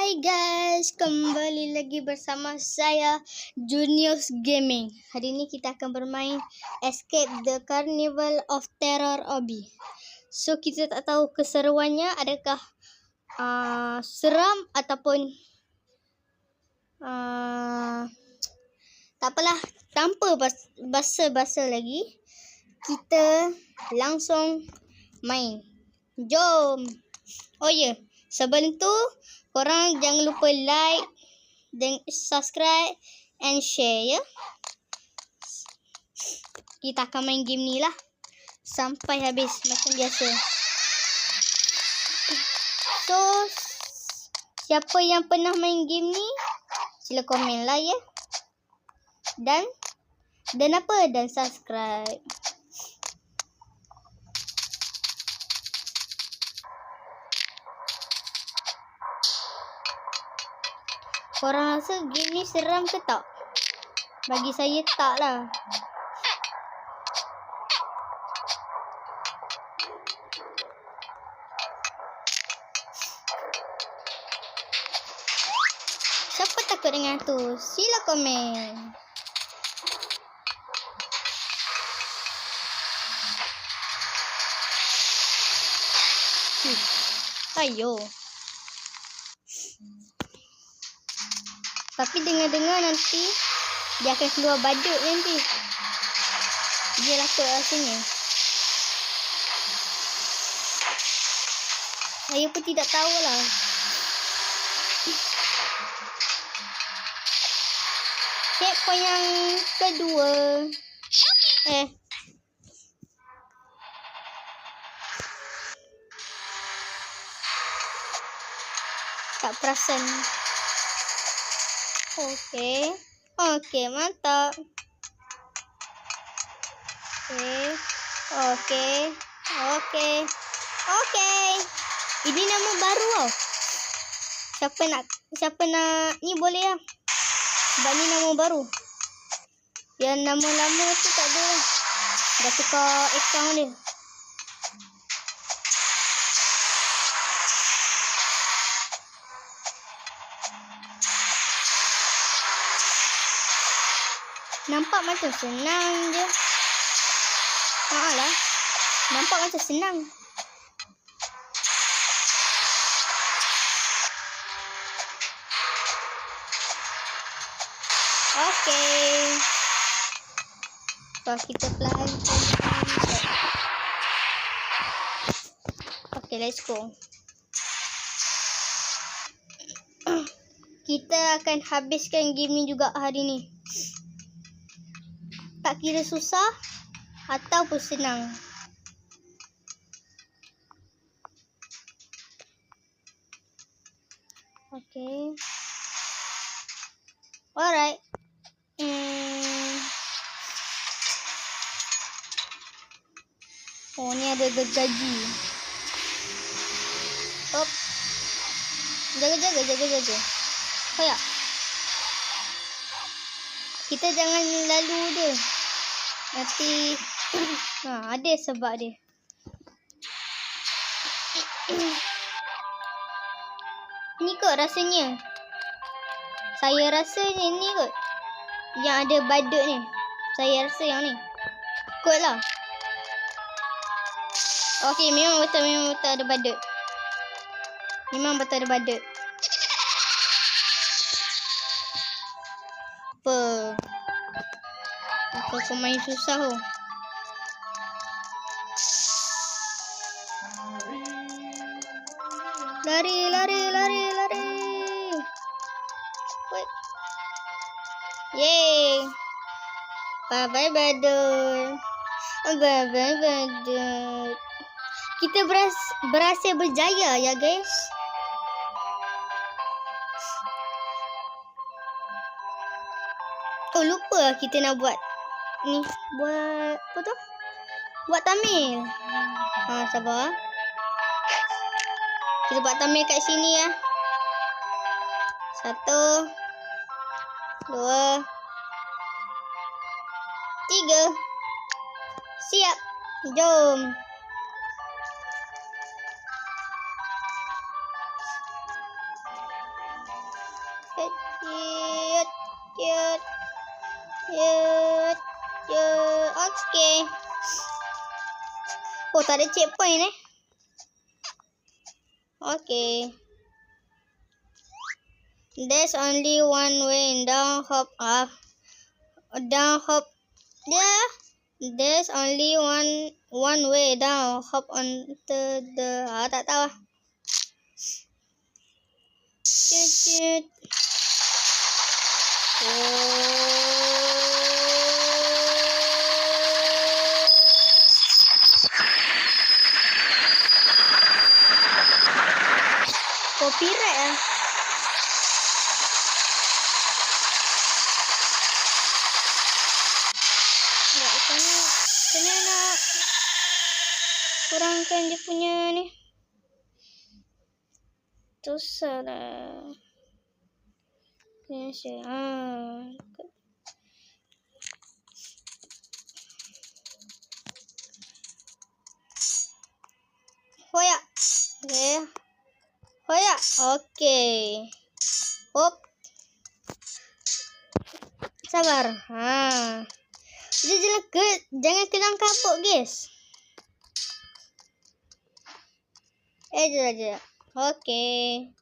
Hai guys, kembali lagi bersama saya Junius Gaming. Hari ini kita akan bermain Escape the Carnival of Terror Obby. So kita tak tahu keseruannya adakah seram ataupun tak apalah, tanpa basa-basa lagi, kita langsung main. Jom. Oh ya, sebelum tu korang jangan lupa like dan subscribe and share ya. Kita akan main game ni lah sampai habis macam biasa. So, siapa yang pernah main game ni, sila komen lah ya. Dan apa? Dan subscribe. Korang rasa game ni seram ke tak? Bagi saya tak lah. Siapa takut dengan tu? Sila komen. Ayo. Tapi dengar-dengar nanti dia akan keluar badut nanti. Dia takut rasanya. Saya pun tidak tahulah. Checkpoint yang kedua. Tak perasan. Okey, mantap. Okey. Ini nama baru tau. Siapa nak ni boleh lah. Sebab ni nama baru. Yang nama lama tu tak ada lah. Dah tukar account dia. Nampak macam senang je. Lah. Nampak macam senang. Okey. So kita perlahan. Okey, let's go. Kita akan habiskan game ni juga hari ni. Tak kira susah ataupun senang. Okey. Alright. Oh, ni ada gergaji. Hop. Jaga. Koyak. Kita jangan lalu dia. Nanti ada sebab dia. Ni kot rasanya. Saya rasa ni kot. Yang ada badut ni. Saya rasa yang ni. Kot lah. Okey, memang betul ada badut. Memang betul ada badut. Apa? Aku main susah tu. Lari. Wait. Yeay. Bye-bye badut. Kita berhasil berjaya ya guys. Oh, lupa kita nak buat ni. Buat apa tu? Buat tamil. Sabar. Kita buat tamil kat sini ya. 1, 2, 3. Siap. Jom. Yut. Yut. Yut. Yut. Okay. Oh, tak ada checkpoint Okay. There's only one way down, hop up. Down, hop. Yeah. There's only one way down, hop onto the. Tak tahu. Cut. Copyright Macam mana nak kurangkan dia punya ni. Susah lah. Hoya. Okay. Hoya. Okay. Hop. Sabar. Jangan kelang kabut, guys. Jom. Okay.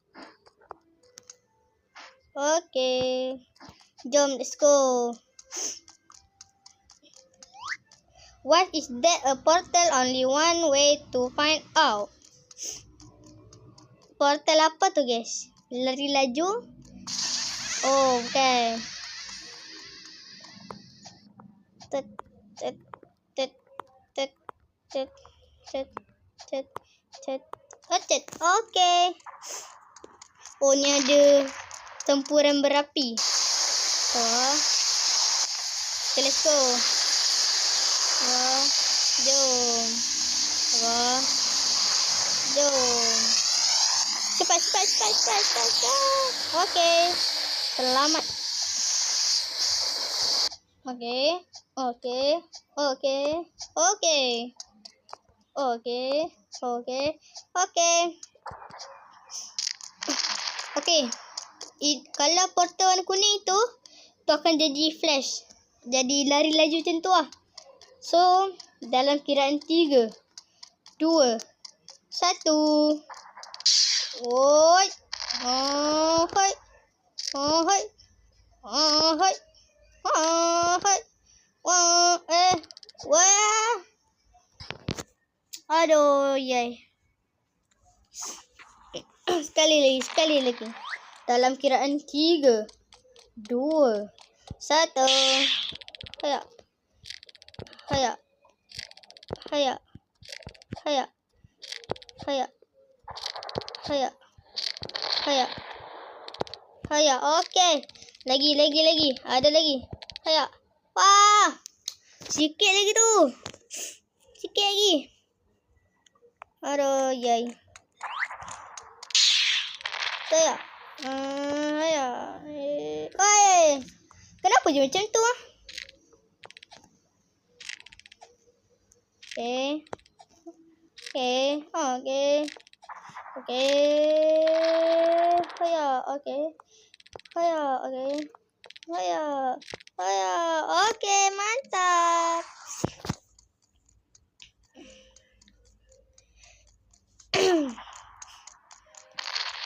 Okay. Jom, let's go. What is that? A portal? Only one way to find out. Portal apa tu, guys? Lari laju? Oh, bukan. Okay. Oh, ni ada tempuran berapi. Okay, let's go. Jom. Cepat. Okay. Selamat. Okay. Kalau portal warna kuning tu akan jadi flash. Jadi lari laju macam tu lah. So, dalam kiraan 3, 2, 1. Oi. Wah. Aduh, yay. Sekali lagi. Dalam kiraan 3, 2, 1. Haya. Okay. Lagi. Ada lagi. Haya. Wah. Sikit lagi tu. Aduh, yay. Haya. Kenapa je macam tu? Okay. Haya. Okay, mantap.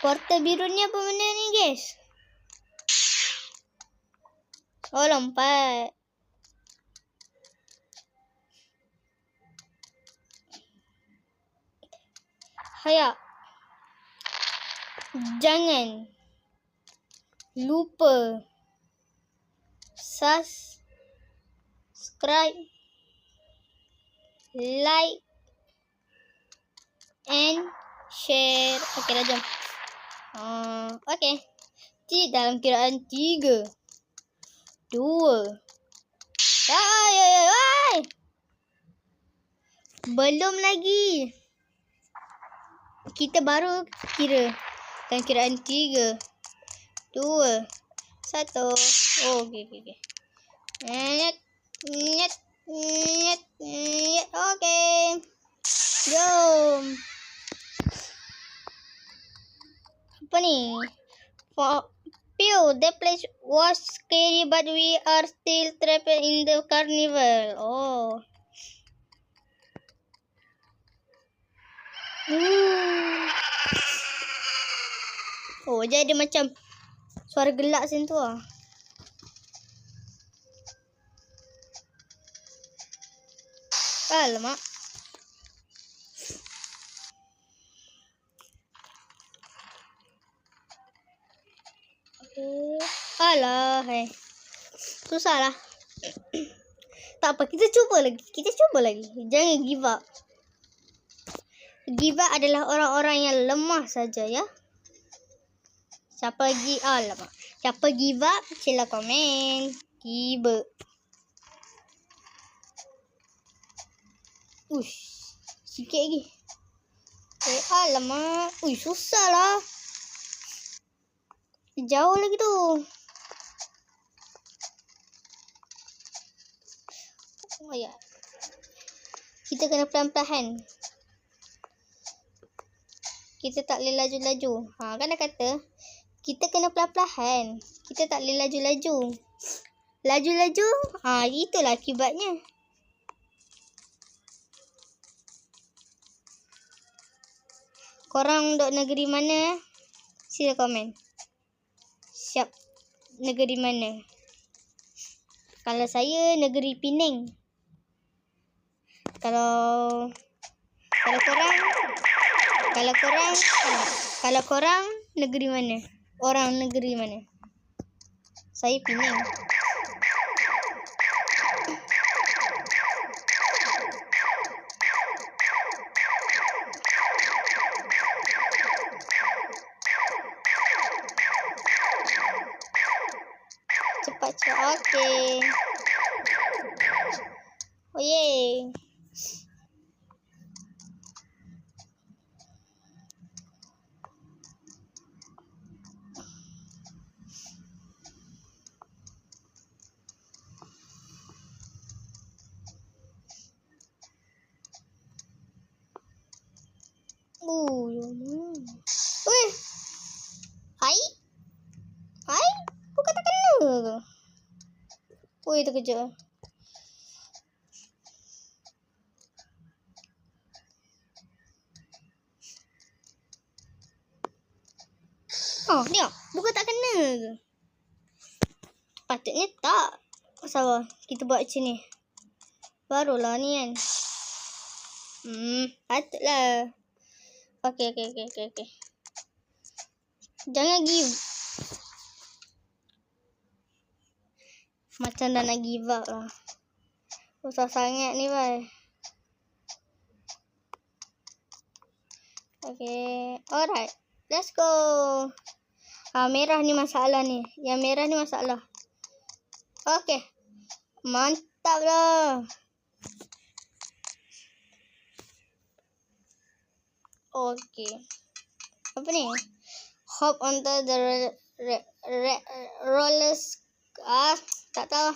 Portal biru ni apa benda ni, guys? Oh, lompat. Haya. Jangan lupa subscribe, like and share. Okay, dah jom. Okay. Dalam kiraan 3, 2. Belum lagi. Kita baru kira. Dalam kiraan 3, 2, 1. Oh, okay. Nyet. Okay. Jom. Apa ni? you. The place was scary, but we are still trapped in the carnival. Oh. Oh, jadi macam suara gelak macam tu lah. Alamak. Okay. Alah, susah lah. Tak apa, kita cuba lagi. Jangan give up. Give up adalah orang-orang yang lemah saja ya. Siapa give up, sila komen. Tiba. Uish, sikit lagi. Alamak. Susah lah. Jauh lagi tu. Oh ya. Kita kena pelan-pelan. Kita tak boleh laju-laju. Kan dah kata. Kita kena pelan-pelan. Kita tak boleh laju-laju. Laju-laju. Itulah akibatnya. Korang duduk negeri mana? Sila komen. Siap. Negeri mana? Kalau saya negeri Penang. Kalau korang negeri mana? Orang negeri mana? Saya Penang. Cepat. Okey. Oh yeay. Hai. Bukan tak kena ke? Terkejut. Tengok. Bukan tak kena ke? Patutnya tak. Sabar. Kita buat macam ni. Barulah ni kan. Patutlah. Okey. Jangan give. Macam dah nak give up lah. Susah sangat ni, bye. Okay. Alright. Let's go. Merah ni masalah ni. Yang merah ni masalah. Okay. Mantap lah. Okay. Apa ni? Hop onto the rollers. Tak tahu.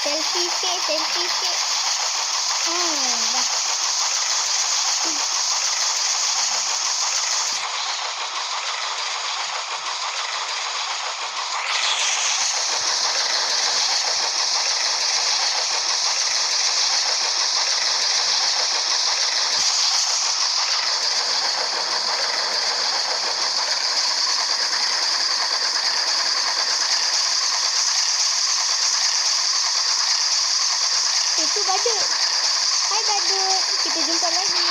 Selfie cake. Dah. Itu badut. Hai badut. Kita jumpa lagi.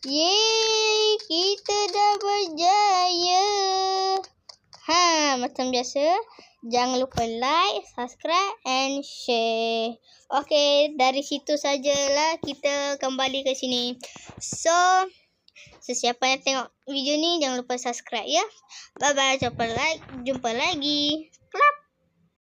Yeay, kita dah berjaya. Macam biasa, Jangan lupa like, subscribe and share. Okay, dari situ sajalah kita kembali ke sini. So, sesiapa yang tengok video ni jangan lupa subscribe ya. Bye bye, jumpa lagi. Clap.